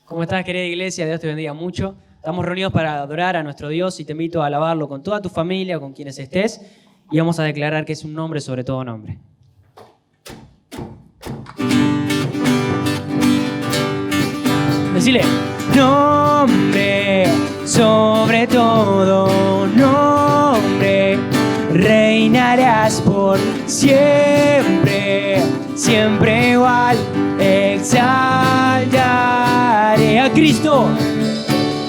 ¿Cómo estás, querida iglesia? Dios te bendiga mucho. Estamos reunidos para adorar a nuestro Dios y te invito a alabarlo con toda tu familia, con quienes estés, y vamos a declarar que es un nombre sobre todo nombre. Decile: nombre sobre todo nombre, reinarás por siempre, siempre igual. Exaltaré a Cristo,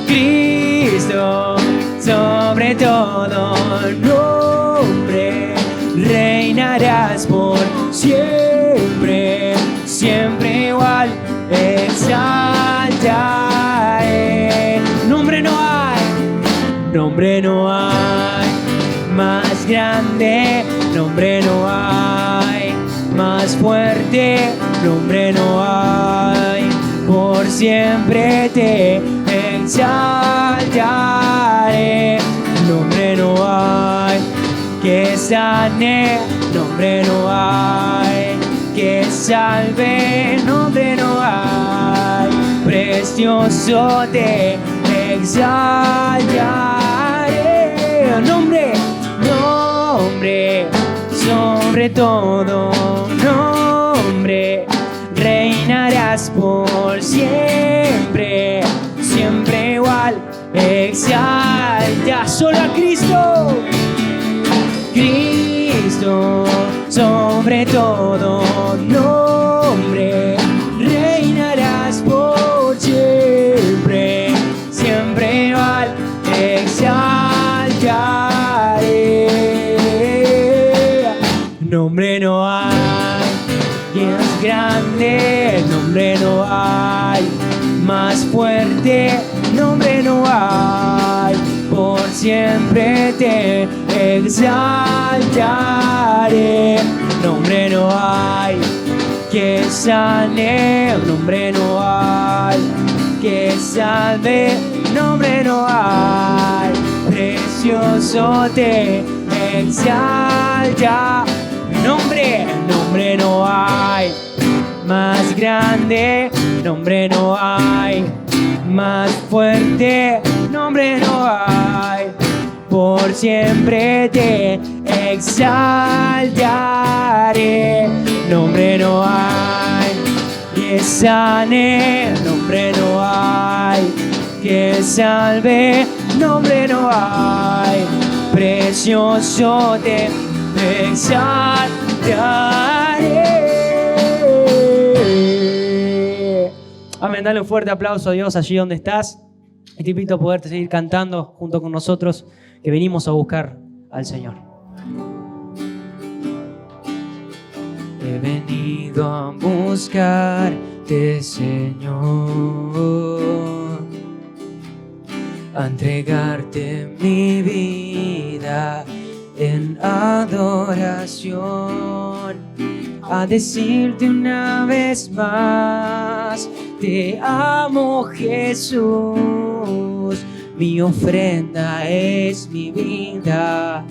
Cristo sobre todo nombre, reinarás por siempre, siempre igual. Exaltaré. Nombre no hay más grande, nombre no hay más fuerte, nombre no hay, por siempre te exaltaré. Nombre no hay que sane, nombre no hay que salve, nombre no hay, precioso te exaltaré. Nombre sobre todo nombre, reinarás por siempre, siempre igual. Exalta solo a Cristo, Cristo sobre todo nombre, reinarás por siempre, siempre igual. Exaltaré. Nombre no hay que es grande, nombre no hay más fuerte, nombre no hay, por siempre te exaltaré. Nombre no hay que sane, nombre no hay que salve, nombre no hay, precioso te exalta. Nombre no hay más grande, nombre no hay más fuerte, nombre no hay, por siempre te exaltaré. Nombre no hay que sane, nombre no hay que salve, nombre no hay, precioso te exaltaré. Amén, dale un fuerte aplauso a Dios allí donde estás. Y te invito a poder seguir cantando junto con nosotros, que venimos a buscar al Señor. He venido a buscarte, Señor, a entregarte mi vida en adoración, a decirte una vez más: te amo, Jesús. Mi ofrenda es mi vida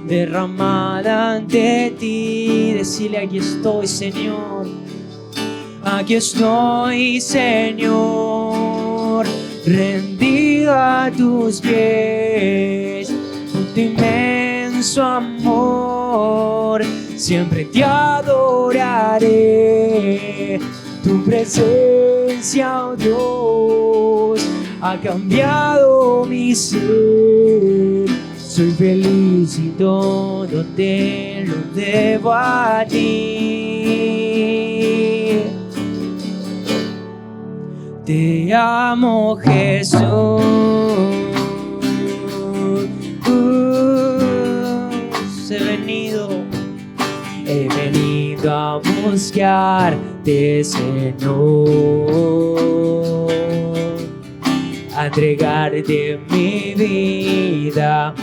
derramada ante ti. Decile: aquí estoy, Señor. Aquí estoy, Señor, rendido a tus pies. Por tu inmenso amor siempre te adoraré. Tu presencia, oh Dios, ha cambiado mi ser. Soy feliz y todo te lo debo a ti. Te amo, Jesús. He venido a buscarte, Señor, a entregarte mi vida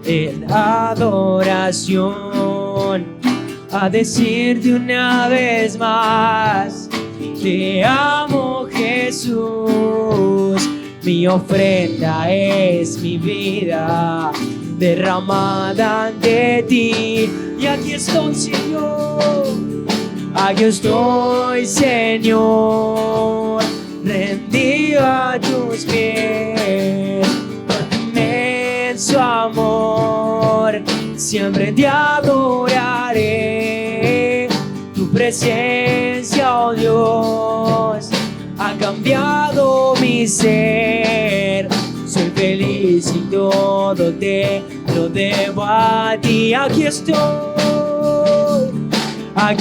en adoración, a decirte una vez más: te amo, Jesús. Mi ofrenda es mi vida derramada ante ti. Y aquí estoy, Señor, aquí estoy, Señor, rendido rendido a tus pies. Por tu inmenso amor, siempre te adoraré. Tu presencia, oh Dios, ha cambiado mi ser. Soy feliz y todo te lo debo a ti. Aquí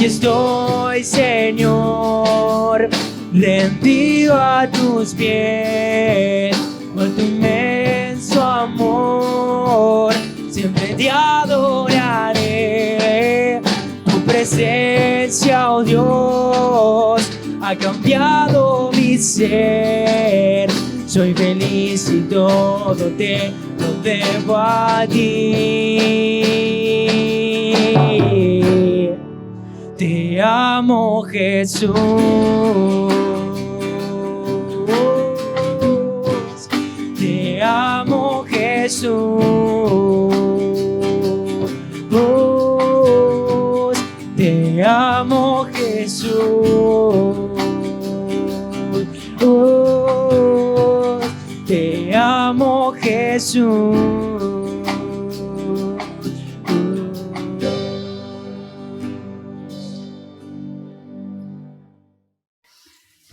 estoy, Señor, rendido a tus pies. Por tu inmenso amor, siempre te adoraré. Tu presencia, oh Dios, ha cambiado mi ser. Soy feliz y todo te lo debo a ti. Te amo, Jesús. Te amo, Jesús. Te amo, Jesús. Te amo, Jesús.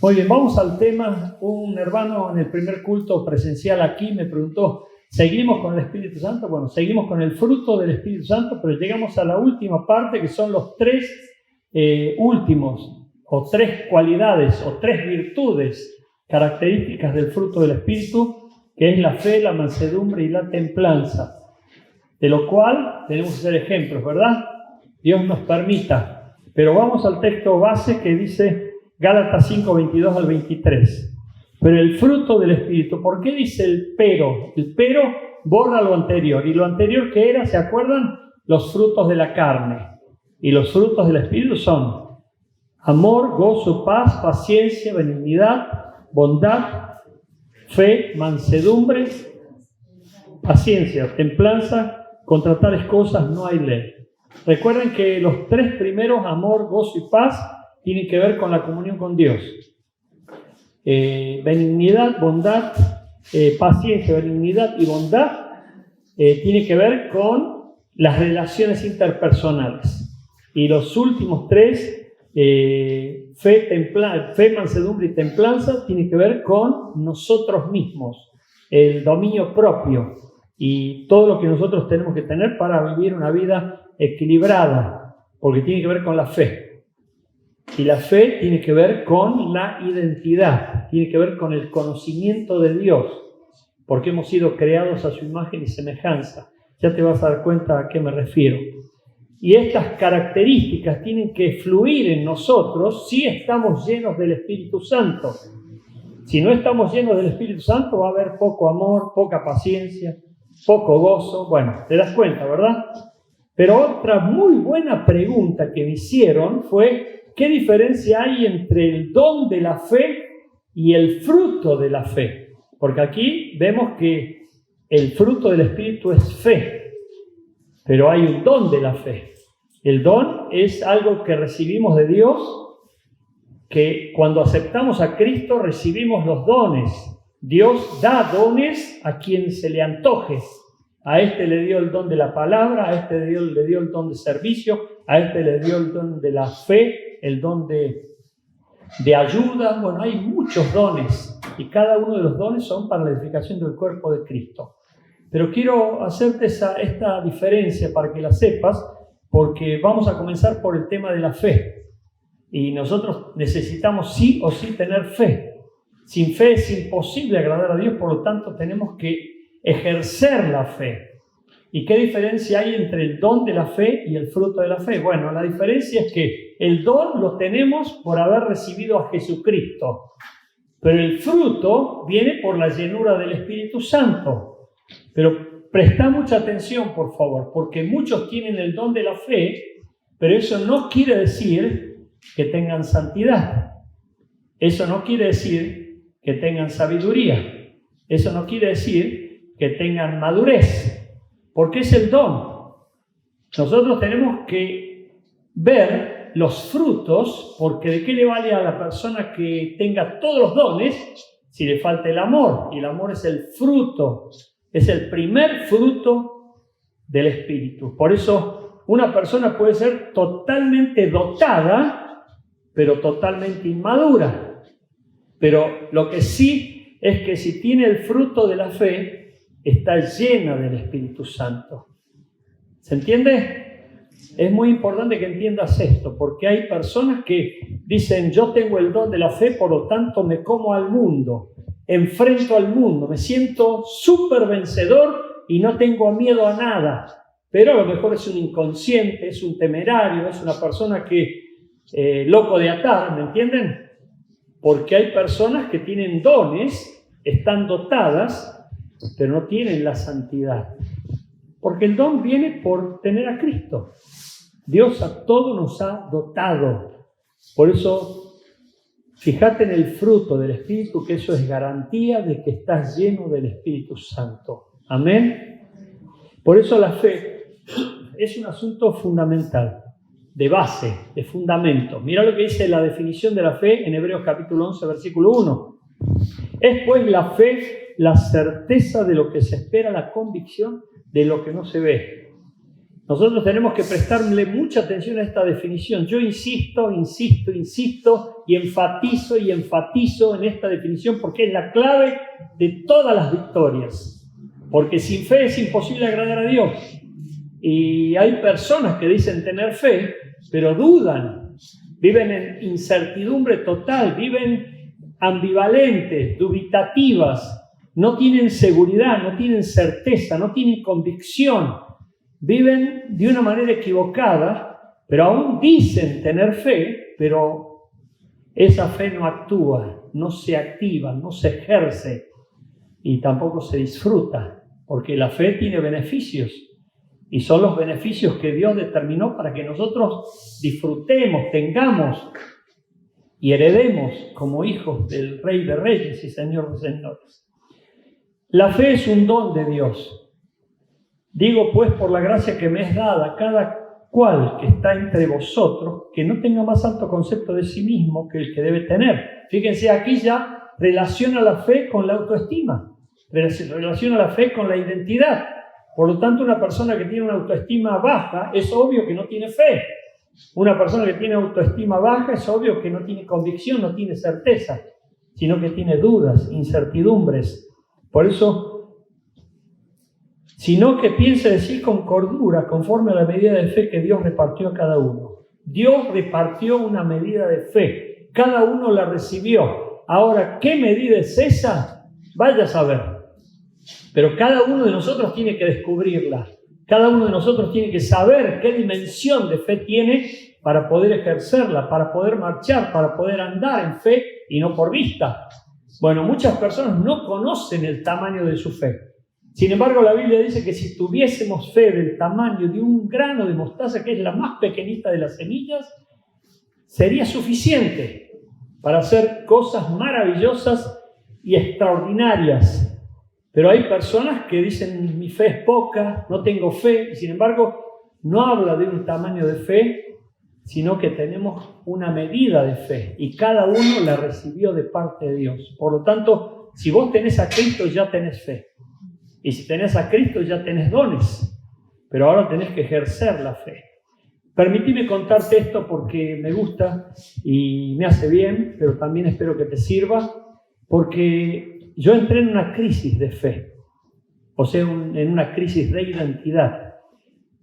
Muy bien, vamos al tema. Un hermano en el primer culto presencial aquí me preguntó, ¿seguimos con el Espíritu Santo? Bueno, seguimos con el fruto del Espíritu Santo, pero llegamos a la última parte, que son los tres últimos, o tres cualidades, o tres virtudes características del fruto del Espíritu, que es la fe, la mansedumbre y la templanza, de lo cual tenemos que ser ejemplos, ¿verdad? Dios nos permita. Pero vamos al texto base que dice Gálatas 5, 22 al 23. Pero el fruto del Espíritu, ¿por qué dice el pero? El pero borra lo anterior. ¿Y lo anterior qué era? ¿Se acuerdan? Los frutos de la carne. Y los frutos del Espíritu son amor, gozo, paz, paciencia, benignidad, bondad, fe, mansedumbre, paciencia, templanza. Contra tales cosas no hay ley. Recuerden que los tres primeros, amor, gozo y paz, tienen que ver con la comunión con Dios. Benignidad, bondad, paciencia, benignidad y bondad tiene que ver con las relaciones interpersonales. Y los últimos tres, fe, mansedumbre y templanza, tienen que ver con nosotros mismos, el dominio propio y todo lo que nosotros tenemos que tener para vivir una vida equilibrada, porque tiene que ver con la fe. Y la fe tiene que ver con la identidad, tiene que ver con el conocimiento de Dios, porque hemos sido creados a su imagen y semejanza. Ya te vas a dar cuenta a qué me refiero. Y estas características tienen que fluir en nosotros si estamos llenos del Espíritu Santo. Si no estamos llenos del Espíritu Santo, va a haber poco amor, poca paciencia, poco gozo. Bueno, te das cuenta, ¿verdad? Pero otra muy buena pregunta que me hicieron fue: ¿qué diferencia hay entre el don de la fe y el fruto de la fe? Porque aquí vemos que el fruto del Espíritu es fe, pero hay un don de la fe. El don es algo que recibimos de Dios, que cuando aceptamos a Cristo recibimos los dones. Dios da dones a quien se le antoje. A este le dio el don de la palabra, a este le dio el don de servicio, a este le dio el don de la fe, el don de ayuda. Bueno, hay muchos dones y cada uno de los dones son para la edificación del cuerpo de Cristo. Pero quiero hacerte esta diferencia para que la sepas, porque vamos a comenzar por el tema de la fe. Y nosotros necesitamos sí o sí tener fe. Sin fe es imposible agradar a Dios, por lo tanto tenemos que ejercer la fe. ¿Y qué diferencia hay entre el don de la fe y el fruto de la fe? Bueno, la diferencia es que el don lo tenemos por haber recibido a Jesucristo, pero el fruto viene por la llenura del Espíritu Santo. Pero presta mucha atención, por favor, porque muchos tienen el don de la fe, pero eso no quiere decir que tengan santidad. Eso no quiere decir que tengan sabiduría. Eso no quiere decir que tengan madurez, porque es el don. Nosotros tenemos que ver los frutos, porque ¿de qué le vale a la persona que tenga todos los dones si le falta el amor. Y el amor es el fruto, es el primer fruto del Espíritu. Por eso una persona puede ser totalmente dotada, pero totalmente inmadura. Pero lo que sí es que si tiene el fruto de la fe, está llena del Espíritu Santo. ¿Se entiende? Es muy importante que entiendas esto, porque hay personas que dicen, yo tengo el don de la fe, por lo tanto me como al mundo, enfrento al mundo, me siento súper vencedor y no tengo miedo a nada. Pero a lo mejor es un inconsciente, es un temerario, es una persona que loco de atar, ¿me entienden? Porque hay personas que tienen dones, están dotadas, pero no tienen la santidad. Porque el don viene por tener a Cristo. Dios a todos nos ha dotado. Por eso, fíjate en el fruto del Espíritu, que eso es garantía de que estás lleno del Espíritu Santo. Amén. Por eso la fe es un asunto fundamental, de base, de fundamento. Mira lo que dice la definición de la fe en Hebreos capítulo 11, versículo 1. Es pues la fe la certeza de lo que se espera, la convicción de lo que no se ve. Nosotros tenemos que prestarle mucha atención a esta definición. Yo insisto y enfatizo en esta definición porque es la clave de todas las victorias. Porque sin fe es imposible agradar a Dios. Y hay personas que dicen tener fe, pero dudan. Viven en incertidumbre total, viven ambivalentes, dubitativas. No tienen seguridad, no tienen certeza, no tienen convicción. Viven de una manera equivocada, pero aún dicen tener fe, pero esa fe no actúa, no se activa, no se ejerce y tampoco se disfruta, porque la fe tiene beneficios y son los beneficios que Dios determinó para que nosotros disfrutemos, tengamos y heredemos como hijos del Rey de Reyes y Señor de Señores. La fe es un don de Dios. Digo pues por la gracia que me es dada, cada cual que está entre vosotros, que no tenga más alto concepto de sí mismo que el que debe tener. Fíjense, aquí ya relaciona la fe con la autoestima, relaciona la fe con la identidad. Por lo tanto, una persona que tiene una autoestima baja, es obvio que no tiene fe. Una persona que tiene autoestima baja, es obvio que no tiene convicción, no tiene certeza, sino que tiene dudas, incertidumbres. Por eso, sino que piense de sí con cordura, conforme a la medida de fe que Dios repartió a cada uno. Dios repartió una medida de fe, cada uno la recibió. Ahora, ¿qué medida es esa? Vaya a saber. Pero cada uno de nosotros tiene que descubrirla. Cada uno de nosotros tiene que saber qué dimensión de fe tiene para poder ejercerla, para poder marchar, para poder andar en fe y no por vista. Bueno, muchas personas no conocen el tamaño de su fe. Sin embargo, la Biblia dice que si tuviésemos fe del tamaño de un grano de mostaza, que es la más pequeñita de las semillas, sería suficiente para hacer cosas maravillosas y extraordinarias. Pero hay personas que dicen, mi fe es poca, no tengo fe, y sin embargo, no habla de un tamaño de fe, sino que tenemos una medida de fe, y cada uno la recibió de parte de Dios. Por lo tanto, si vos tenés a Cristo, ya tenés fe. Y si tenés a Cristo, ya tenés dones. Pero ahora tenés que ejercer la fe. Permitime contarte esto porque me gusta y me hace bien, pero también espero que te sirva, porque yo entré en una crisis de fe, o sea, en una crisis de identidad.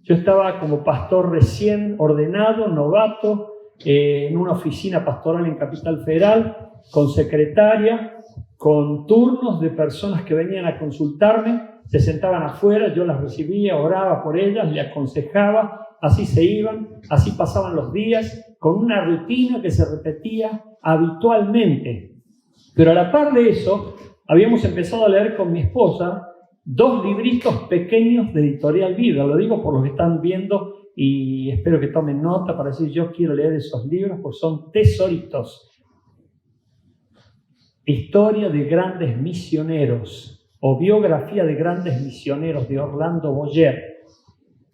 Yo estaba como pastor recién ordenado, novato, en una oficina pastoral en Capital Federal, con secretaria, con turnos de personas que venían a consultarme, se sentaban afuera, yo las recibía, oraba por ellas, les aconsejaba, así se iban, así pasaban los días, con una rutina que se repetía habitualmente. Pero a la par de eso, habíamos empezado a leer con mi esposa 2 libritos pequeños de Editorial Vida. Lo digo por los que están viendo y espero que tomen nota para decir yo quiero leer esos libros porque son tesoritos. Historia de grandes misioneros o biografía de grandes misioneros de Orlando Boyer.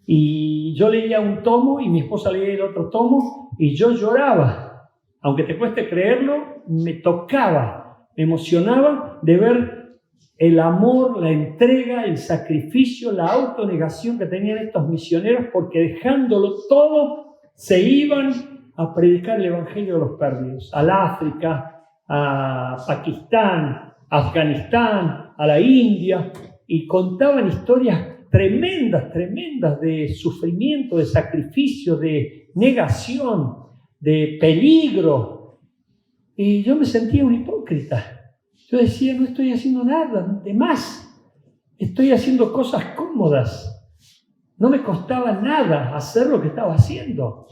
Y yo leía un tomo y mi esposa leía el otro tomo y yo lloraba. Aunque te cueste creerlo, me tocaba Me emocionaba de ver el amor, la entrega, el sacrificio, la autonegación que tenían estos misioneros, porque dejándolo todo, se iban a predicar el evangelio a los perdidos, al África, a Pakistán, a Afganistán, a la India, y contaban historias tremendas, tremendas de sufrimiento, de sacrificio, de negación, de peligro. Y yo me sentía un hipócrita. Yo decía, no estoy haciendo nada de más. Estoy haciendo cosas cómodas. No me costaba nada hacer lo que estaba haciendo.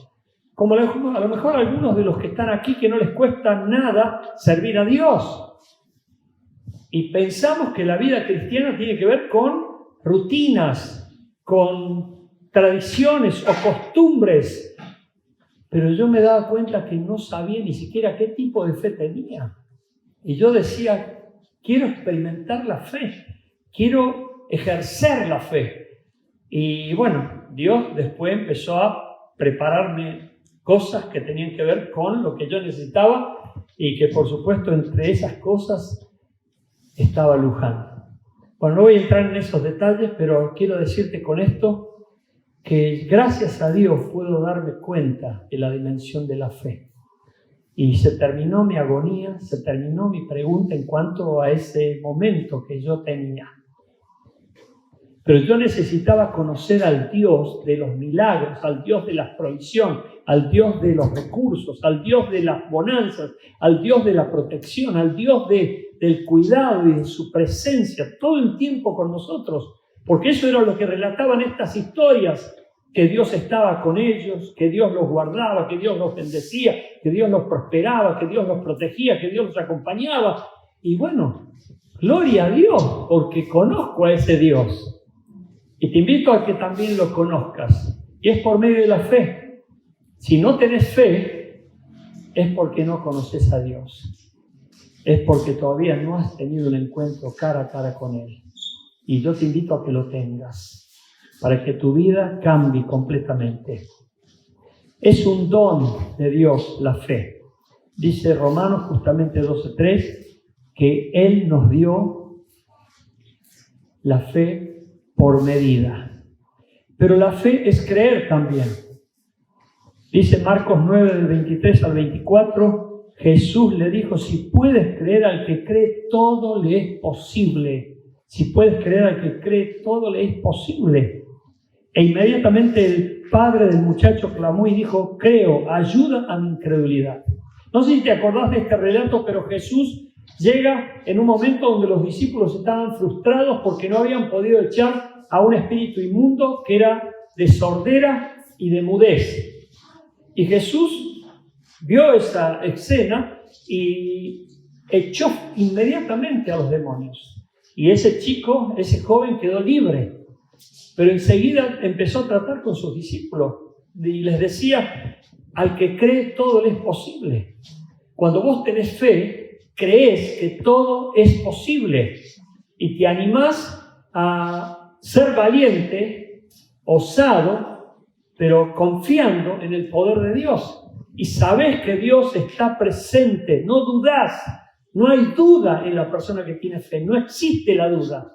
Como a lo mejor algunos de los que están aquí que no les cuesta nada servir a Dios. Y pensamos que la vida cristiana tiene que ver con rutinas, con tradiciones o costumbres. Pero yo me daba cuenta que no sabía ni siquiera qué tipo de fe tenía. Y yo decía, quiero experimentar la fe, quiero ejercer la fe. Y bueno, Dios después empezó a prepararme cosas que tenían que ver con lo que yo necesitaba y que por supuesto entre esas cosas estaba Luján. Bueno, no voy a entrar en esos detalles, pero quiero decirte con esto que gracias a Dios puedo darme cuenta de la dimensión de la fe. Y se terminó mi agonía, se terminó mi pregunta en cuanto a ese momento que yo tenía. Pero yo necesitaba conocer al Dios de los milagros, al Dios de la provisión, al Dios de los recursos, al Dios de las bonanzas, al Dios de la protección, al Dios del cuidado y de su presencia todo el tiempo con nosotros. Porque eso era lo que relataban estas historias, que Dios estaba con ellos, que Dios los guardaba, que Dios los bendecía, que Dios los prosperaba, que Dios los protegía, que Dios los acompañaba. Y bueno, gloria a Dios, porque conozco a ese Dios. Y te invito a que también lo conozcas. Y es por medio de la fe. Si no tenés fe, es porque no conoces a Dios. Es porque todavía no has tenido un encuentro cara a cara con Él. Y yo te invito a que lo tengas, para que tu vida cambie completamente. Es un don de Dios la fe. Dice Romanos justamente 12:3 que Él nos dio la fe por medida. Pero la fe es creer también. Dice Marcos 9, del 23 al 24, Jesús le dijo, si puedes creer al que cree, todo le es posible. Si puedes creer al que cree, todo le es posible. E inmediatamente el padre del muchacho clamó y dijo, creo, ayuda a mi incredulidad. No sé si te acordás de este relato, pero Jesús llega en un momento donde los discípulos estaban frustrados porque no habían podido echar a un espíritu inmundo que era de sordera y de mudez. Y Jesús vio esa escena y echó inmediatamente a los demonios. Y ese chico, ese joven quedó libre. Pero enseguida empezó a tratar con sus discípulos y les decía, al que cree todo le es posible. Cuando vos tenés fe, crees que todo es posible y te animás a ser valiente, osado, pero confiando en el poder de Dios. Y sabés que Dios está presente, no dudás. No hay duda en la persona que tiene fe, no existe la duda.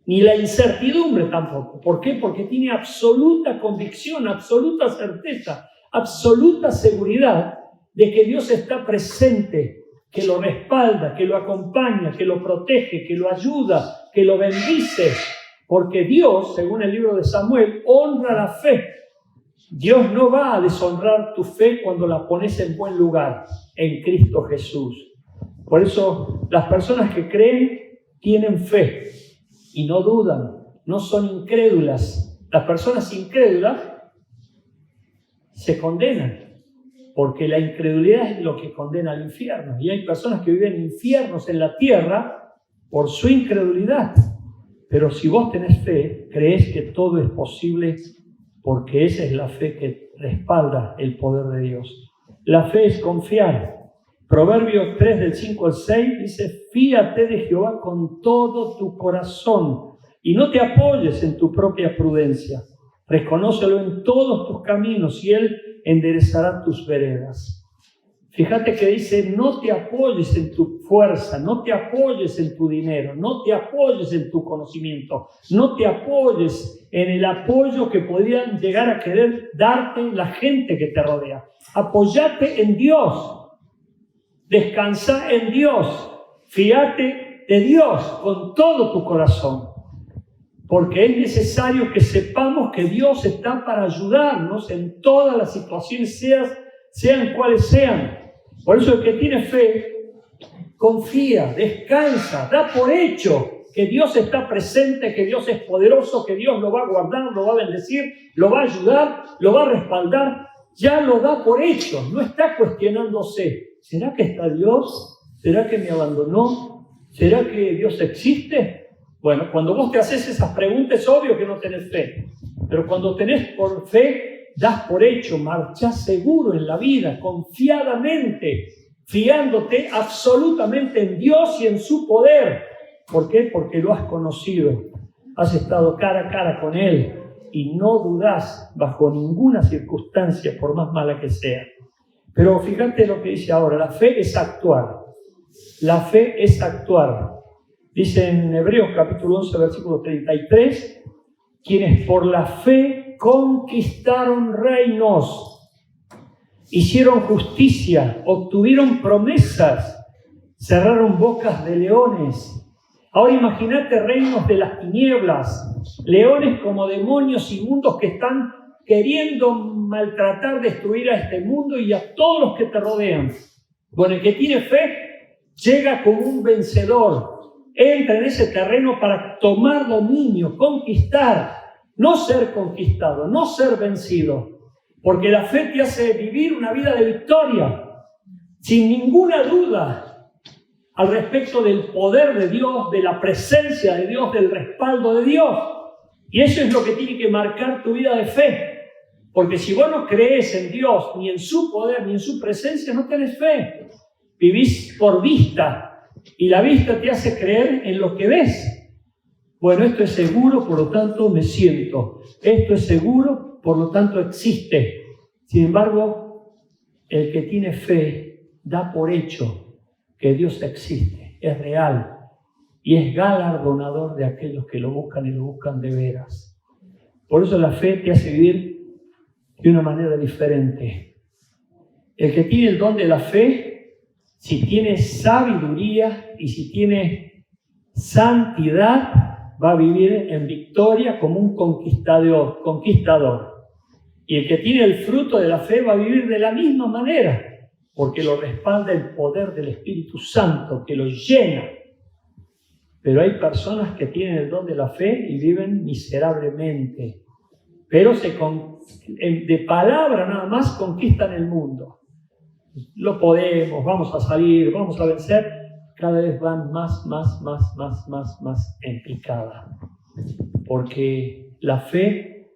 Ni la incertidumbre tampoco. ¿Por qué? Porque tiene absoluta convicción, absoluta certeza, absoluta seguridad de que Dios está presente, que lo respalda, que lo acompaña, que lo protege, que lo ayuda, que lo bendice. Porque Dios, según el libro de Samuel, honra la fe. Dios no va a deshonrar tu fe cuando la pones en buen lugar, en Cristo Jesús. Por eso las personas que creen tienen fe. Y no dudan, no son incrédulas. Las personas incrédulas se condenan, porque la incredulidad es lo que condena al infierno. Y hay personas que viven infiernos en la tierra por su incredulidad. Pero si vos tenés fe, creés que todo es posible, porque esa es la fe que respalda el poder de Dios. La fe es confiar. Proverbios 3, del 5 al 6, dice, fíate de Jehová con todo tu corazón y no te apoyes en tu propia prudencia. Reconócelo en todos tus caminos y Él enderezará tus veredas. Fíjate que dice, no te apoyes en tu fuerza, no te apoyes en tu dinero, no te apoyes en tu conocimiento, no te apoyes en el apoyo que podrían llegar a querer darte la gente que te rodea. Apóyate en Dios, descansa en Dios, fíate de Dios con todo tu corazón, porque es necesario que sepamos que Dios está para ayudarnos en todas las situaciones, sean cuales sean. Por eso el que tiene fe, confía, descansa, da por hecho que Dios está presente, que Dios es poderoso, que Dios lo va a guardar, lo va a bendecir, lo va a ayudar, lo va a respaldar. Ya lo da por hecho, no está cuestionándose. ¿Será que está Dios? ¿Será que me abandonó? ¿Será que Dios existe? Bueno, cuando vos te haces esas preguntas es obvio que no tenés fe. Pero cuando tenés por fe, das por hecho, marchás seguro en la vida, confiadamente, fiándote absolutamente en Dios y en su poder. ¿Por qué? Porque lo has conocido, has estado cara a cara con Él y no dudás bajo ninguna circunstancia, por más mala que sea. Pero fíjate lo que dice ahora, la fe es actuar. La fe es actuar. Dice en Hebreos capítulo 11, versículo 33, quienes por la fe conquistaron reinos, hicieron justicia, obtuvieron promesas, cerraron bocas de leones. Ahora imagínate reinos de las tinieblas, leones como demonios inmundos que están queriendo maltratar, destruir a este mundo y a todos los que te rodean. Bueno, el que tiene fe llega como un vencedor, entra en ese terreno para tomar dominio, conquistar. No ser conquistado, no ser vencido, porque la fe te hace vivir una vida de victoria, sin ninguna duda, al respecto del poder de Dios, de la presencia de Dios, del respaldo de Dios. Y eso es lo que tiene que marcar tu vida de fe, porque si vos no crees en Dios, ni en su poder, ni en su presencia, no tenés fe. Vivís por vista, y la vista te hace creer en lo que ves. Bueno, esto es seguro, por lo tanto me siento. Esto es seguro, por lo tanto existe. Sin embargo, el que tiene fe da por hecho que Dios existe, es real y es galardonador de aquellos que lo buscan y lo buscan de veras. Por eso la fe te hace vivir de una manera diferente. El que tiene el don de la fe, si tiene sabiduría y si tiene santidad, va a vivir en victoria como un conquistador. Y el que tiene el fruto de la fe va a vivir de la misma manera, porque lo respalda el poder del Espíritu Santo, que lo llena. Pero hay personas que tienen el don de la fe y viven miserablemente, pero de palabra nada más conquistan el mundo. Lo podemos, vamos a salir, vamos a vencer. Cada vez van más en picada. Porque la fe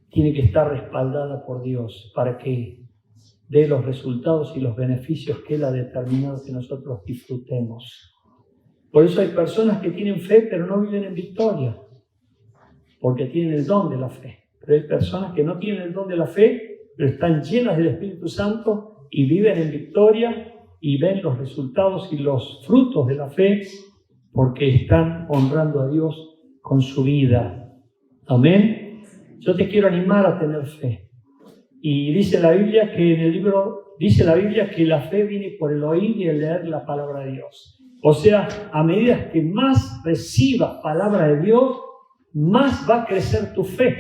tiene que estar respaldada por Dios para que dé los resultados y los beneficios que Él ha determinado que nosotros disfrutemos. Por eso hay personas que tienen fe pero no viven en victoria, porque tienen el don de la fe. Pero hay personas que no tienen el don de la fe, pero están llenas del Espíritu Santo y viven en victoria y ven los resultados y los frutos de la fe porque están honrando a Dios con su vida. Amén. Yo te quiero animar a tener fe. Y dice la Biblia que en el libro, dice la Biblia que la fe viene por el oír y el leer la palabra de Dios. O sea, a medida que más recibas palabra de Dios, más va a crecer tu fe,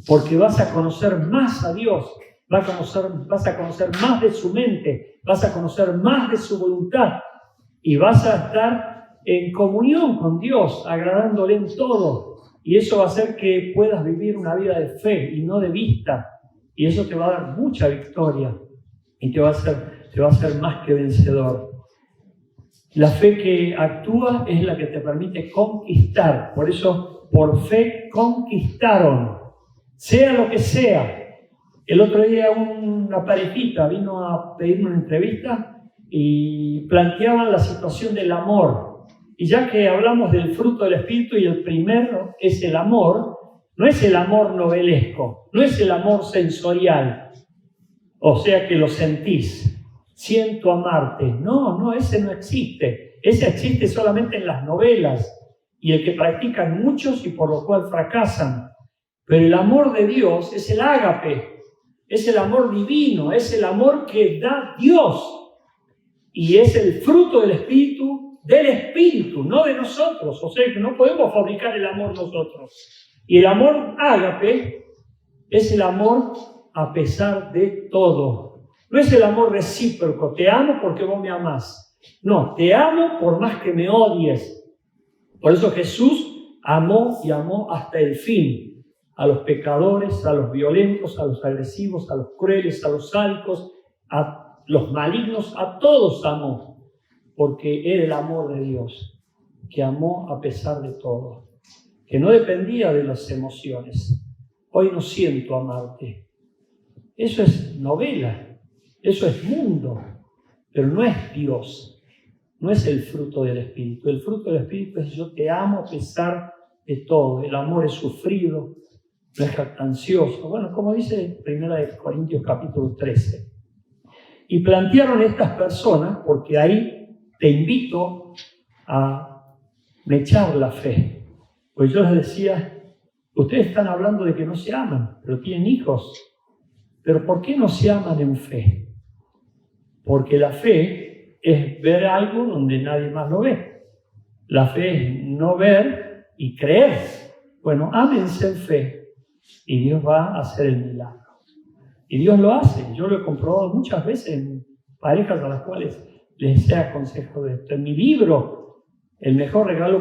porque vas a conocer más a Dios. Vas a conocer más de su mente, vas a conocer más de su voluntad y vas a estar en comunión con Dios, agradándole en todo. Y eso va a hacer que puedas vivir una vida de fe y no de vista. Y eso te va a dar mucha victoria y te va a hacer más que vencedor. La fe que actúa es la que te permite conquistar. Por eso, por fe conquistaron, sea lo que sea. El otro día una parejita vino a pedirme una entrevista y planteaban la situación del amor. Y ya que hablamos del fruto del Espíritu y el primero es el amor, no es el amor novelesco, no es el amor sensorial. O sea que lo sentís. Siento amarte. No, ese no existe. Ese existe solamente en las novelas y el que practican muchos y por lo cual fracasan. Pero el amor de Dios es el ágape, es el amor divino, es el amor que da Dios y es el fruto del Espíritu, no de nosotros. O sea que no podemos fabricar el amor nosotros. Y el amor ágape es el amor a pesar de todo. No es el amor recíproco, te amo porque vos me amás. No, te amo por más que me odies. Por eso Jesús amó y amó hasta el fin a los pecadores, a los violentos, a los agresivos, a los crueles, a los sádicos, a los malignos, a todos amó, porque era el amor de Dios, que amó a pesar de todo, que no dependía de las emociones. Hoy no siento amarte. Eso es novela, eso es mundo, pero no es Dios, no es el fruto del Espíritu. El fruto del Espíritu es yo te amo a pesar de todo. El amor es sufrido, no es jactancioso. Bueno, como dice 1 Corintios capítulo 13. Y plantearon estas personas, porque ahí te invito a echar la fe. Pues yo les decía, ustedes están hablando de que no se aman, pero tienen hijos. Pero ¿por qué no se aman en fe? Porque la fe es ver algo donde nadie más lo ve. La fe es no ver y creer. Bueno, ámense en fe y Dios va a hacer el milagro. Y Dios lo hace. Yo lo he comprobado muchas veces en parejas a las cuales les he aconsejado de esto. En mi libro, el mejor regalo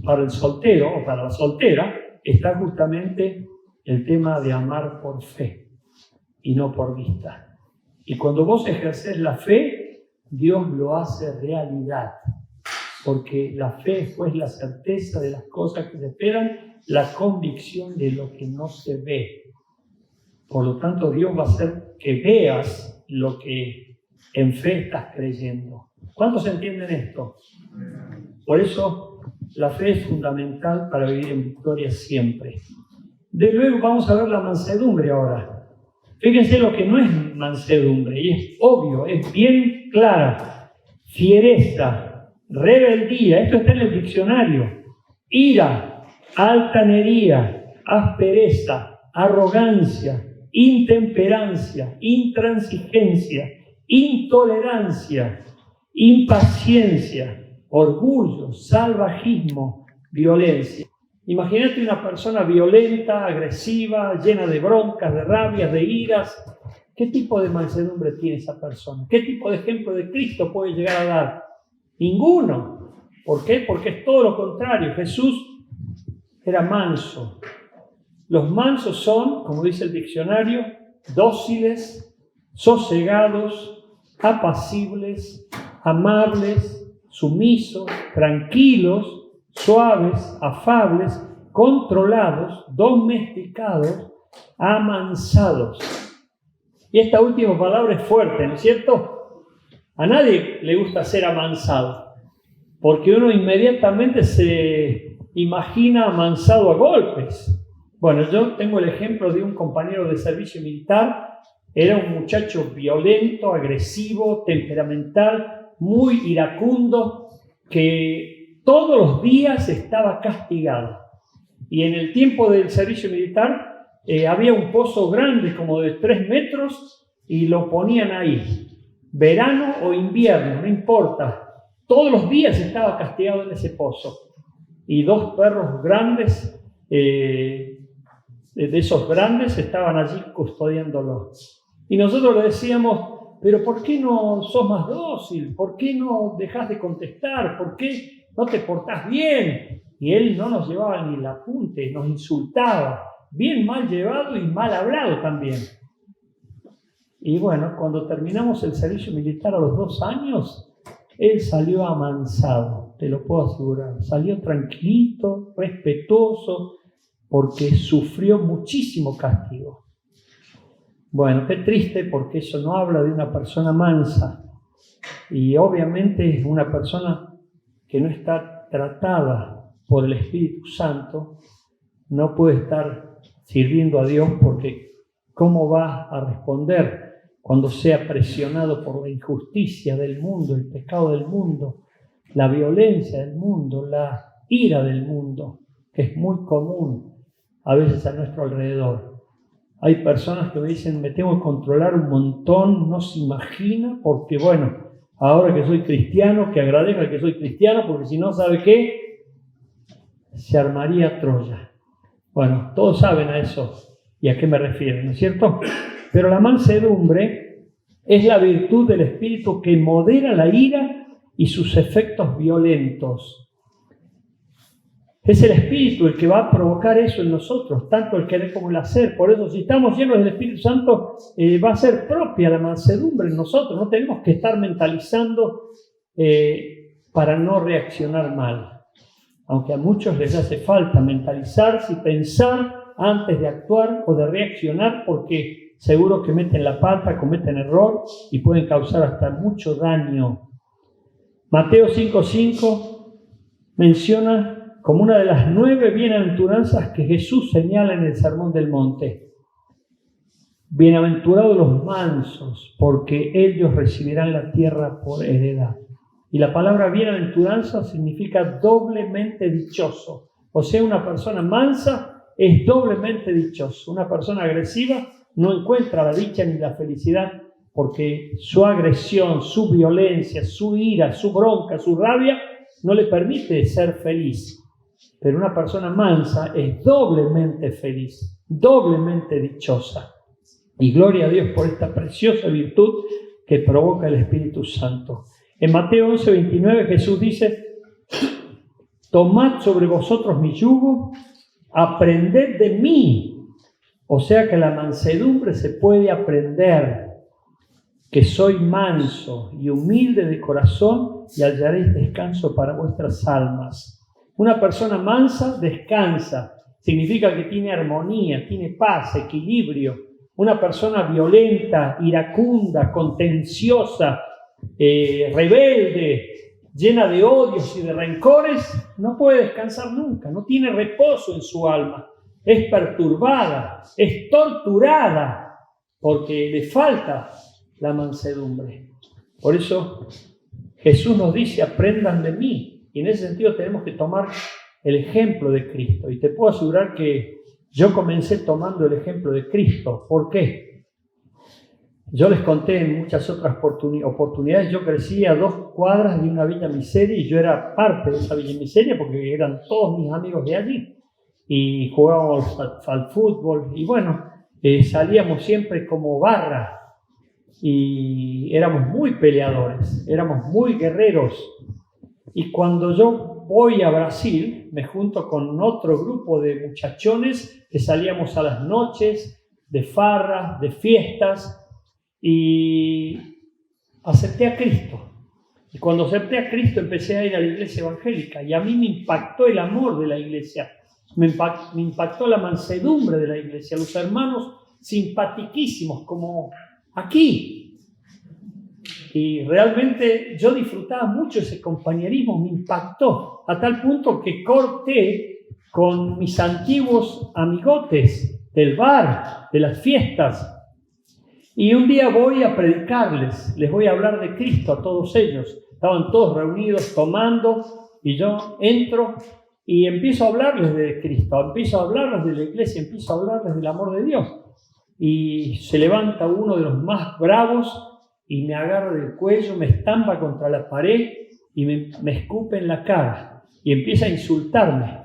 para el soltero o para la soltera, está justamente el tema de amar por fe y no por vista. Y cuando vos ejercés la fe, Dios lo hace realidad. Porque la fe es pues la certeza de las cosas que se esperan, la convicción de lo que no se ve. Por lo tanto, Dios va a hacer que veas lo que en fe estás creyendo. ¿Cuántos entienden esto? Por eso, la fe es fundamental para vivir en victoria siempre. De luego vamos a ver la mansedumbre ahora. Fíjense lo que no es mansedumbre, y es obvio, es bien clara. Fiereza, rebeldía, esto está en el diccionario. Ira, altanería, aspereza, arrogancia, intemperancia, intransigencia, intolerancia, impaciencia, orgullo, salvajismo, violencia. Imagínate una persona violenta, agresiva, llena de broncas, de rabias, de iras. ¿Qué tipo de mansedumbre tiene esa persona? ¿Qué tipo de ejemplo de Cristo puede llegar a dar? Ninguno. ¿Por qué? Porque es todo lo contrario. Jesús era manso. Los mansos son, como dice el diccionario, dóciles, sosegados, apacibles, amables, sumisos, tranquilos, suaves, afables, controlados, domesticados, amansados. Y esta última palabra es fuerte, ¿no es cierto? A nadie le gusta ser amansado, porque uno inmediatamente se imagina amansado a golpes. Bueno, yo tengo el ejemplo de un compañero de servicio militar. Era un muchacho violento, agresivo, temperamental, muy iracundo, que todos los días estaba castigado. Y en el tiempo del servicio militar había un pozo grande, como de 3 metros, y lo ponían ahí. Verano o invierno, no importa. Todos los días estaba castigado en ese pozo. Y 2 perros grandes, de esos grandes, estaban allí custodiándolo. Y nosotros le decíamos, pero ¿por qué no sos más dócil? ¿Por qué no dejás de contestar? ¿Por qué no te portás bien? Y él no nos llevaba ni el apunte, nos insultaba, bien mal llevado y mal hablado también. Y bueno, cuando terminamos el servicio militar a los 2 años, él salió amansado, te lo puedo asegurar. Salió tranquilito, respetuoso, porque sufrió muchísimo castigo. Bueno, qué triste, porque eso no habla de una persona mansa. Y obviamente es una persona que no está tratada por el Espíritu Santo, no puede estar sirviendo a Dios, porque ¿cómo va a responder cuando sea presionado por la injusticia del mundo, el pecado del mundo, la violencia del mundo, la ira del mundo, que es muy común a veces a nuestro alrededor. Hay personas que me dicen, me tengo que controlar un montón, no se imagina, porque bueno, ahora que soy cristiano, que agradezca que soy cristiano, porque si no, ¿sabe qué? Se armaría Troya. Bueno, todos saben a eso y a qué me refiero, ¿no es cierto? Pero la mansedumbre es la virtud del Espíritu que modera la ira y sus efectos violentos. Es el Espíritu el que va a provocar eso en nosotros, tanto el querer como el hacer. Por eso, si estamos llenos del Espíritu Santo, va a ser propia la mansedumbre en nosotros. No tenemos que estar mentalizando para no reaccionar mal. Aunque a muchos les hace falta mentalizarse y pensar antes de actuar o de reaccionar, porque seguro que meten la pata, cometen error y pueden causar hasta mucho daño. Mateo 5:5 menciona como una de las 9 bienaventuranzas que Jesús señala en el Sermón del Monte. Bienaventurados los mansos, porque ellos recibirán la tierra por heredad. Y la palabra bienaventuranza significa doblemente dichoso. O sea, una persona mansa es doblemente dichoso. Una persona agresiva no encuentra la dicha ni la felicidad, porque su agresión, su violencia, su ira, su bronca, su rabia no le permite ser feliz. Pero una persona mansa es doblemente feliz, doblemente dichosa. Y gloria a Dios por esta preciosa virtud que provoca el Espíritu Santo. En Mateo 11:29 Jesús dice: tomad sobre vosotros mi yugo, aprended de mí. O sea que la mansedumbre se puede aprender, que soy manso y humilde de corazón y hallaréis descanso para vuestras almas. Una persona mansa descansa, significa que tiene armonía, tiene paz, equilibrio. Una persona violenta, iracunda, contenciosa, rebelde, llena de odios y de rencores, no puede descansar nunca, no tiene reposo en su alma. Es perturbada, es torturada, porque le falta la mansedumbre. Por eso Jesús nos dice: aprendan de mí. Y en ese sentido tenemos que tomar el ejemplo de Cristo. Y te puedo asegurar que yo comencé tomando el ejemplo de Cristo. ¿Por qué? Yo les conté en muchas otras oportunidades, yo crecí a 2 cuadras de una Villa Miseria y yo era parte de esa Villa Miseria porque eran todos mis amigos de allí. Y jugábamos al fútbol y bueno, salíamos siempre como barra y éramos muy peleadores, éramos muy guerreros. Y cuando yo voy a Brasil, me junto con otro grupo de muchachones que salíamos a las noches de farras, de fiestas, y acepté a Cristo. Y cuando acepté a Cristo empecé a ir a la iglesia evangélica y a mí me impactó el amor de la iglesia, me impactó la mansedumbre de la iglesia, los hermanos simpatiquísimos como aquí. Y realmente yo disfrutaba mucho ese compañerismo, me impactó a tal punto que corté con mis antiguos amigotes del bar, de las fiestas. Y un día voy a predicarles, les voy a hablar de Cristo a todos ellos. Estaban todos reunidos tomando y yo entro y empiezo a hablarles de Cristo, empiezo a hablarles de la iglesia, empiezo a hablarles del amor de Dios. Y se levanta uno de los más bravos y me agarra del cuello, me estampa contra la pared y me escupe en la cara y empieza a insultarme.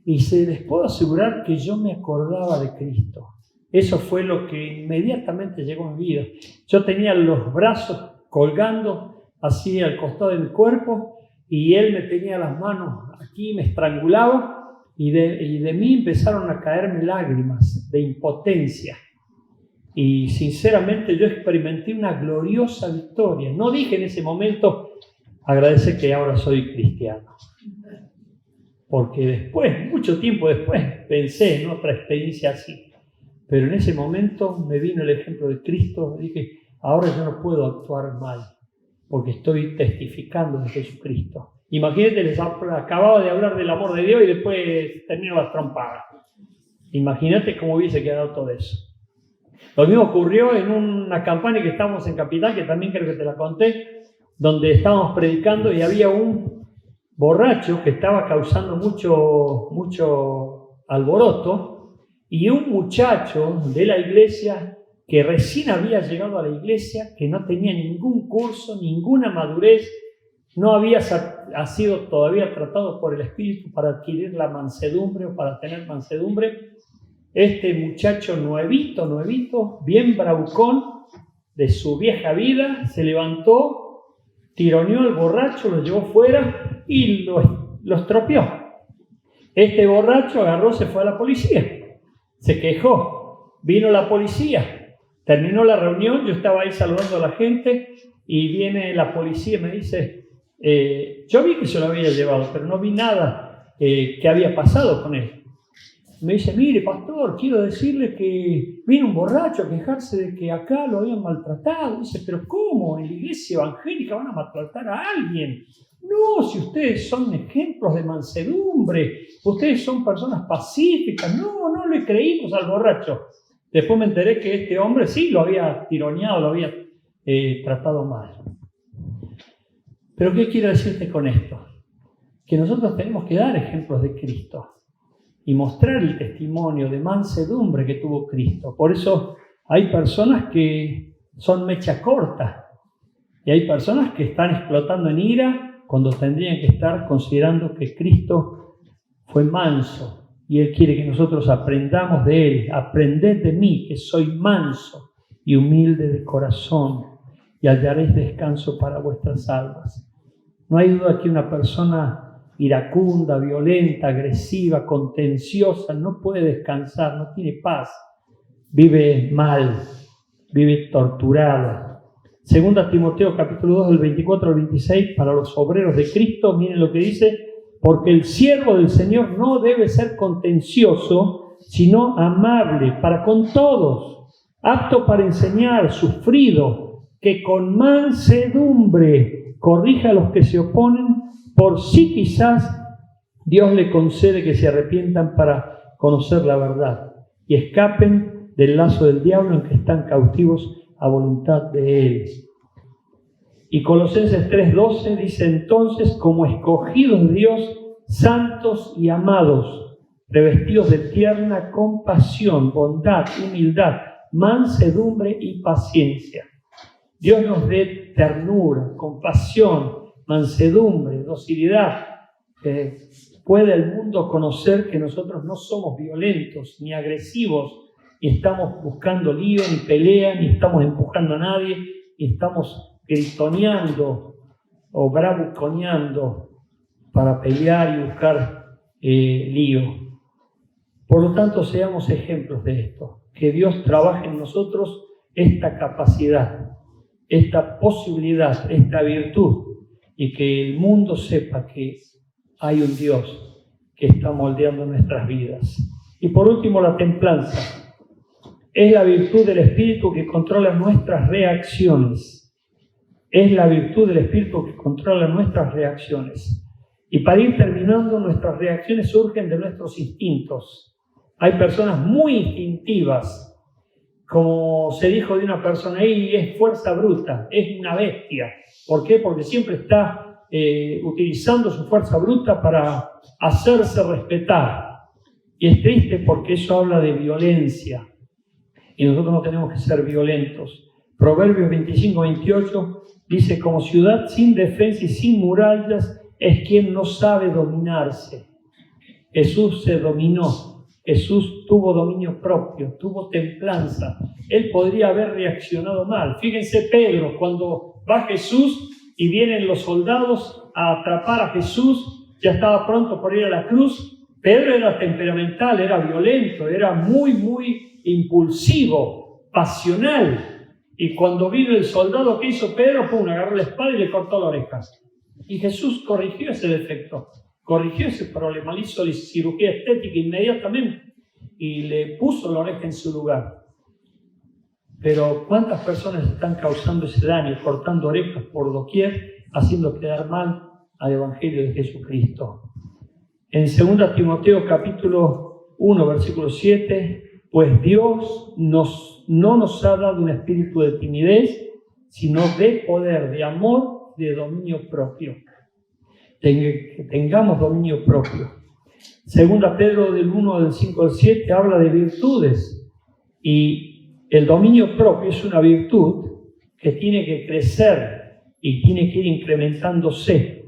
Y les puedo asegurar que yo me acordaba de Cristo. Eso fue lo que inmediatamente llegó a mi vida. Yo tenía los brazos colgando así al costado de mi cuerpo y él me tenía las manos aquí, me estrangulaba y de mí empezaron a caerme lágrimas de impotencia. Y sinceramente yo experimenté una gloriosa victoria. No dije en ese momento, agradece que ahora soy cristiano. Porque después, mucho tiempo después, pensé en otra experiencia así. Pero en ese momento me vino el ejemplo de Cristo. Dije, ahora yo no puedo actuar mal, porque estoy testificando de Jesucristo. Imagínate, les acababa de hablar del amor de Dios y después termino las trompadas. Imagínate cómo hubiese quedado todo eso. Lo mismo ocurrió en una campaña que estábamos en Capital, que también creo que te la conté, donde estábamos predicando y había un borracho que estaba causando mucho alboroto, y un muchacho de la iglesia que recién había llegado a la iglesia, que no tenía ningún curso, ninguna madurez, no había sido todavía tratado por el Espíritu para adquirir la mansedumbre o para tener mansedumbre. Este muchacho nuevito, bien bravucón de su vieja vida, se levantó, tironeó al borracho, lo llevó fuera y lo estropeó. Este borracho agarró, se fue a la policía, se quejó, vino la policía, terminó la reunión, yo estaba ahí saludando a la gente y viene la policía y me dice, yo vi que se lo había llevado, pero no vi nada que había pasado con él. Me dice, mire, pastor, quiero decirle que vino un borracho a quejarse de que acá lo habían maltratado. Dice, pero ¿cómo? En la iglesia evangélica van a maltratar a alguien. No, si ustedes son ejemplos de mansedumbre, ustedes son personas pacíficas. No le creímos al borracho. Después me enteré que este hombre sí lo había tironeado, lo había tratado mal. Pero ¿qué quiero decirte con esto? Que nosotros tenemos que dar ejemplos de Cristo y mostrar el testimonio de mansedumbre que tuvo Cristo. Por eso hay personas que son mecha corta y hay personas que están explotando en ira cuando tendrían que estar considerando que Cristo fue manso y Él quiere que nosotros aprendamos de Él. Aprended de mí, que soy manso y humilde de corazón, y hallaréis descanso para vuestras almas. No hay duda que una persona iracunda, violenta, agresiva, contenciosa, no puede descansar, no tiene paz, vive mal, vive torturada. Segunda Timoteo capítulo 2 del 24 al 26, para los obreros de Cristo, miren lo que dice, porque el siervo del Señor no debe ser contencioso, sino amable para con todos, apto para enseñar, sufrido, que con mansedumbre corrija a los que se oponen, por si quizás Dios le concede que se arrepientan para conocer la verdad y escapen del lazo del diablo en que están cautivos a voluntad de Él. Y Colosenses 3:12 dice entonces, como escogidos de Dios, santos y amados, revestidos de tierna compasión, bondad, humildad, mansedumbre y paciencia. Dios nos dé ternura, compasión, mansedumbre, docilidad. Puede el mundo conocer que nosotros no somos violentos ni agresivos, ni estamos buscando lío, ni pelea, ni estamos empujando a nadie, ni estamos gritoneando o bravuconeando para pelear y buscar lío. Por lo tanto, seamos ejemplos de esto. Que Dios trabaje en nosotros esta capacidad, esta posibilidad, esta virtud, y que el mundo sepa que hay un Dios que está moldeando nuestras vidas. Y por último, la templanza. Es la virtud del Espíritu que controla nuestras reacciones. Es la virtud del Espíritu que controla nuestras reacciones. Y para ir terminando, nuestras reacciones surgen de nuestros instintos. Hay personas muy instintivas, como se dijo de una persona ahí, es fuerza bruta, es una bestia. ¿Por qué? Porque siempre está utilizando su fuerza bruta para hacerse respetar. Y es triste porque eso habla de violencia. Y nosotros no tenemos que ser violentos. Proverbios 25-28 dice, como ciudad sin defensa y sin murallas es quien no sabe dominarse. Jesús se dominó. Jesús tuvo dominio propio, tuvo templanza. Él podría haber reaccionado mal. Fíjense Pedro, cuando va Jesús y vienen los soldados a atrapar a Jesús, ya estaba pronto por ir a la cruz. Pedro era temperamental, era violento, era muy impulsivo, pasional. Y cuando vino el soldado, ¿qué hizo Pedro? Agarró la espada y le cortó la oreja. Y Jesús corrigió ese defecto. Corrigió ese problema, le hizo cirugía estética inmediatamente y le puso la oreja en su lugar. Pero ¿cuántas personas están causando ese daño, cortando orejas por doquier, haciendo quedar mal al Evangelio de Jesucristo? En 2 Timoteo capítulo 1, versículo 7, pues Dios nos no nos ha dado un espíritu de timidez, sino de poder, de amor, de dominio propio. Que tengamos dominio propio. Segunda Pedro del 1, del 5 al 7 habla de virtudes. Y el dominio propio es una virtud que tiene que crecer y tiene que ir incrementándose.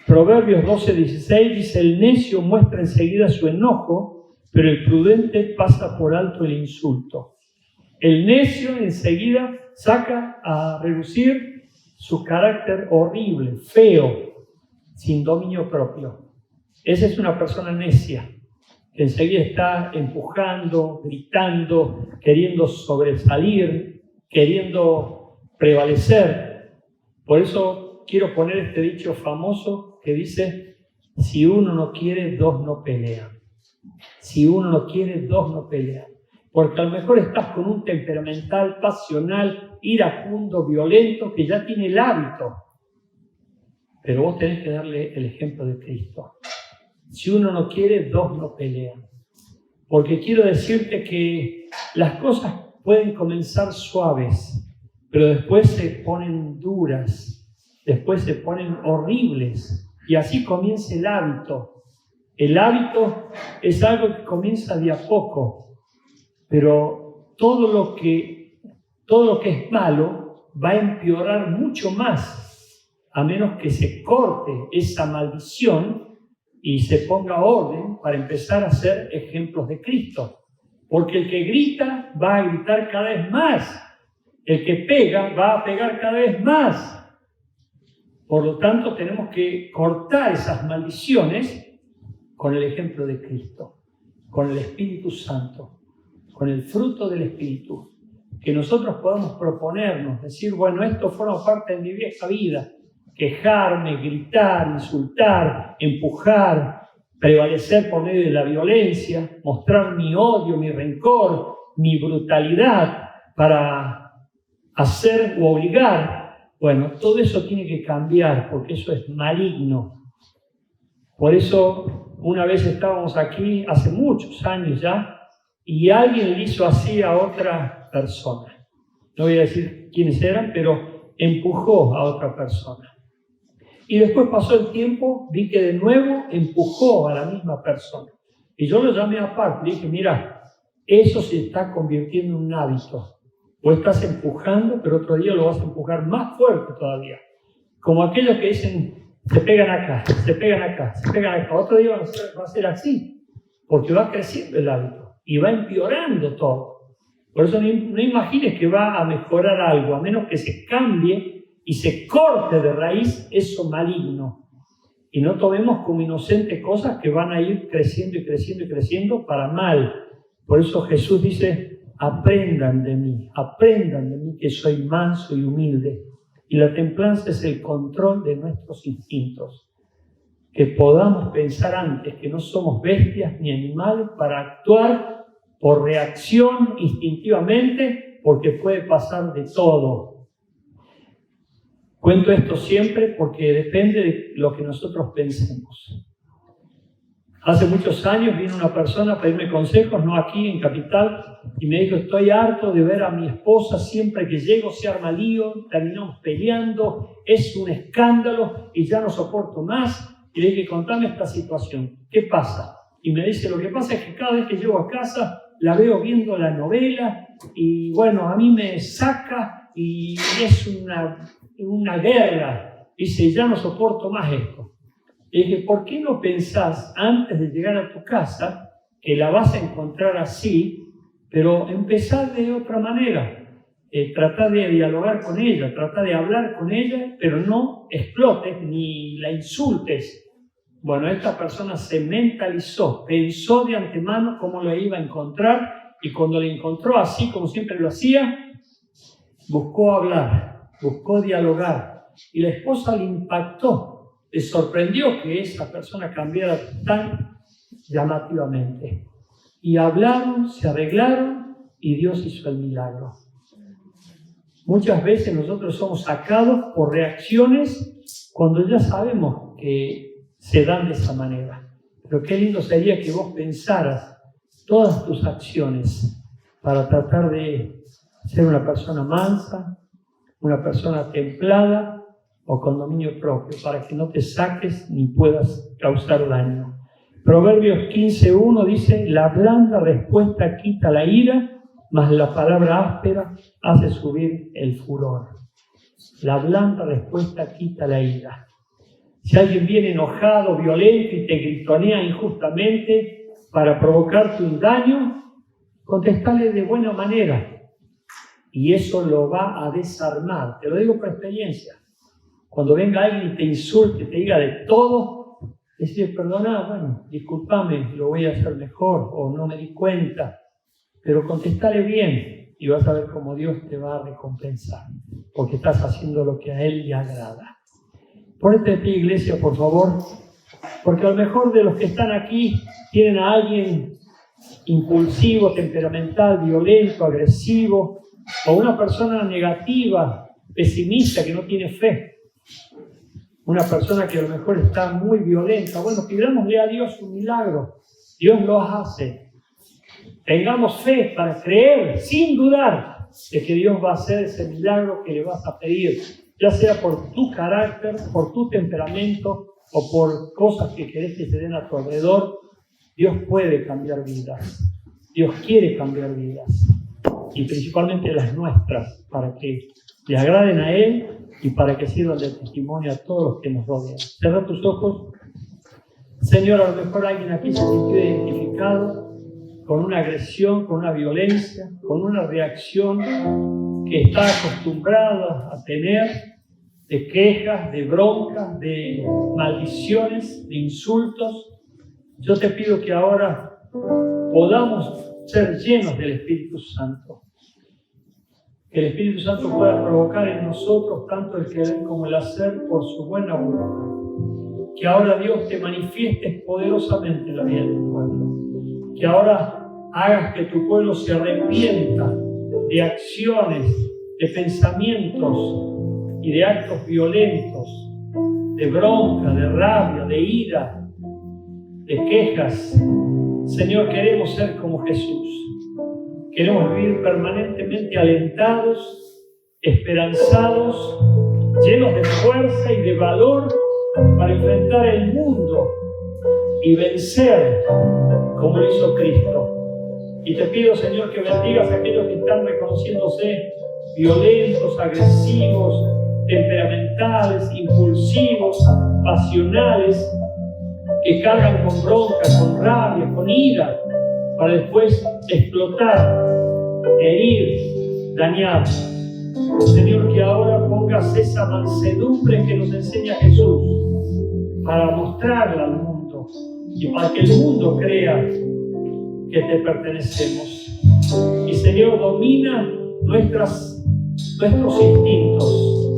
Proverbios 12:16 dice: el necio muestra enseguida su enojo, pero el prudente pasa por alto el insulto. El necio enseguida saca a relucir su carácter horrible, feo, sin dominio propio. Esa es una persona necia, que enseguida está empujando, gritando, queriendo sobresalir, queriendo prevalecer. Por eso quiero poner este dicho famoso que dice: si uno no quiere, dos no pelean. Si uno no quiere, dos no pelean. Porque a lo mejor estás con un temperamental, pasional, iracundo, violento, que ya tiene el hábito. Pero vos tenés que darle el ejemplo de Cristo. Si uno no quiere, dos no pelean. Porque quiero decirte que las cosas pueden comenzar suaves, pero después se ponen duras, después se ponen horribles. Y así comienza el hábito. El hábito es algo que comienza de a poco. Pero todo lo que es malo va a empeorar mucho más, a menos que se corte esa maldición y se ponga orden para empezar a ser ejemplos de Cristo. Porque el que grita va a gritar cada vez más, el que pega va a pegar cada vez más. Por lo tanto, tenemos que cortar esas maldiciones con el ejemplo de Cristo, con el Espíritu Santo, con el fruto del Espíritu, que nosotros podamos proponernos, decir: bueno, esto forma parte de mi vieja vida, quejarme, gritar, insultar, empujar, prevalecer por medio de la violencia, mostrar mi odio, mi rencor, mi brutalidad para hacer o obligar. Bueno, todo eso tiene que cambiar, porque eso es maligno. Por eso, una vez estábamos aquí, hace muchos años ya, y alguien le hizo así a otra persona. No voy a decir quiénes eran, pero empujó a otra persona. Y después pasó el tiempo, vi que de nuevo empujó a la misma persona. Y yo lo llamé aparte, le dije: mira, eso se está convirtiendo en un hábito. O estás empujando, pero otro día lo vas a empujar más fuerte todavía. Como aquellos que dicen: se pegan acá, se pegan acá, se pegan acá. Otro día va a ser así, porque va creciendo el hábito. Y va empeorando todo. Por eso no imagines que va a mejorar algo, a menos que se cambie y se corte de raíz eso maligno. Y no tomemos como inocentes cosas que van a ir creciendo y creciendo y creciendo para mal. Por eso Jesús dice: aprendan de mí, que soy manso y humilde. Y la templanza es el control de nuestros instintos. Que podamos pensar antes que no somos bestias ni animales para actuar por reacción instintivamente, porque puede pasar de todo. Cuento esto siempre porque depende de lo que nosotros pensemos. Hace muchos años vino una persona a pedirme consejos, no aquí en Capital, y me dijo: estoy harto de ver a mi esposa, siempre que llego se arma lío, terminamos peleando, es un escándalo y ya no soporto más. Y le dije: contame esta situación, ¿qué pasa? Y me dice: lo que pasa es que cada vez que llego a casa la veo viendo la novela y bueno, a mí me saca y es una guerra. Dice: ya no soporto más esto. Le dije: ¿por qué no pensás antes de llegar a tu casa que la vas a encontrar así, pero empezar de otra manera? Trata de dialogar con ella, trata de hablar con ella, pero no explotes ni la insultes. Bueno, esta persona se mentalizó, pensó de antemano cómo lo iba a encontrar, y cuando le encontró así como siempre lo hacía, buscó hablar, buscó dialogar, y la esposa le impactó, le sorprendió que esa persona cambiara tan llamativamente. Y hablaron, se arreglaron, y Dios hizo el milagro. Muchas veces nosotros somos sacados por reacciones cuando ya sabemos que se dan de esa manera. Pero qué lindo sería que vos pensaras todas tus acciones para tratar de ser una persona mansa, una persona templada o con dominio propio, para que no te saques ni puedas causar daño. Proverbios 15:1 dice: la blanda respuesta quita la ira, mas la palabra áspera hace subir el furor. La blanda respuesta quita la ira. Si alguien viene enojado, violento y te gritonea injustamente para provocarte un daño, contestale de buena manera y eso lo va a desarmar. Te lo digo por experiencia. Cuando venga alguien y te insulte, te diga de todo, decir: perdona, bueno, discúlpame, lo voy a hacer mejor, o no me di cuenta, pero contestale bien y vas a ver cómo Dios te va a recompensar, porque estás haciendo lo que a Él le agrada. Ponete de pie, iglesia, por favor, porque a lo mejor de los que están aquí tienen a alguien impulsivo, temperamental, violento, agresivo, o una persona negativa, pesimista, que no tiene fe. Una persona que a lo mejor está muy violenta. Bueno, pidámosle a Dios un milagro. Dios lo hace. Tengamos fe para creer, sin dudar, de que Dios va a hacer ese milagro que le vas a pedir, ya sea por tu carácter, por tu temperamento o por cosas que querés que se den a tu alrededor. Dios puede cambiar vidas. Dios quiere cambiar vidas. Y principalmente las nuestras, para que le agraden a Él y para que sirvan de testimonio a todos los que nos rodean. Cierra tus ojos. Señor, a lo mejor alguien aquí se sintió identificado con una agresión, con una violencia, con una reacción que está acostumbrada a tener, de quejas, de broncas, de maldiciones, de insultos. Yo te pido que ahora podamos ser llenos del Espíritu Santo. Que el Espíritu Santo pueda provocar en nosotros tanto el querer como el hacer por su buena voluntad. Que ahora Dios te manifiestes poderosamente en la vida de tu pueblo. Que ahora hagas que tu pueblo se arrepienta de acciones, de pensamientos y de actos violentos, de bronca, de rabia, de ira, de quejas. Señor, queremos ser como Jesús. Queremos vivir permanentemente alentados, esperanzados, llenos de fuerza y de valor para enfrentar el mundo y vencer como lo hizo Cristo. Y te pido, Señor, que bendigas a aquellos que están reconociéndose violentos, agresivos, temperamentales, impulsivos, pasionales, que cargan con bronca, con rabia, con ira, para después explotar, herir, dañar. Señor, que ahora pongas esa mansedumbre que nos enseña Jesús para mostrarla al mundo y para que el mundo crea que te pertenecemos. Y Señor, domina nuestros instintos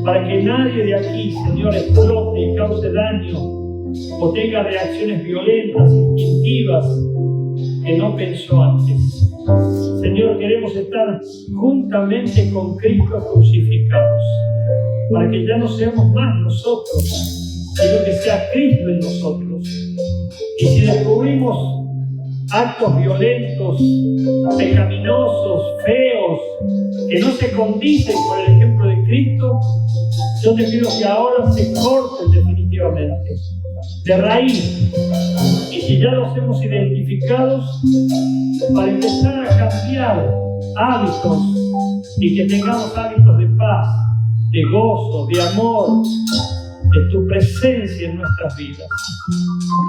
para que nadie de aquí, Señor, explote y cause daño o tenga reacciones violentas, instintivas, que no pensó antes. Señor, queremos estar juntamente con Cristo crucificados, para que ya no seamos más nosotros, sino que sea Cristo en nosotros. Y si descubrimos actos violentos, pecaminosos, feos, que no se condicen con el ejemplo de Cristo, yo te pido que ahora se corten definitivamente, de raíz. Y si ya los hemos identificado, para empezar a cambiar hábitos y que tengamos hábitos de paz, de gozo, de amor, de tu presencia en nuestras vidas.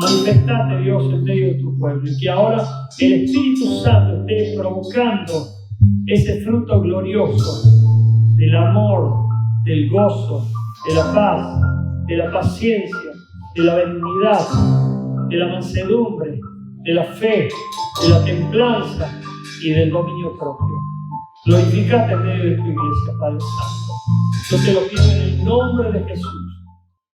Manifestate, Dios, en medio de tu pueblo, y que ahora el Espíritu Santo esté provocando ese fruto glorioso del amor, del gozo, de la paz, de la paciencia, de la benignidad, de la mansedumbre, de la fe, de la templanza y del dominio propio. Glorificate en medio de tu iglesia, Padre Santo. Yo te lo pido en el nombre de Jesús.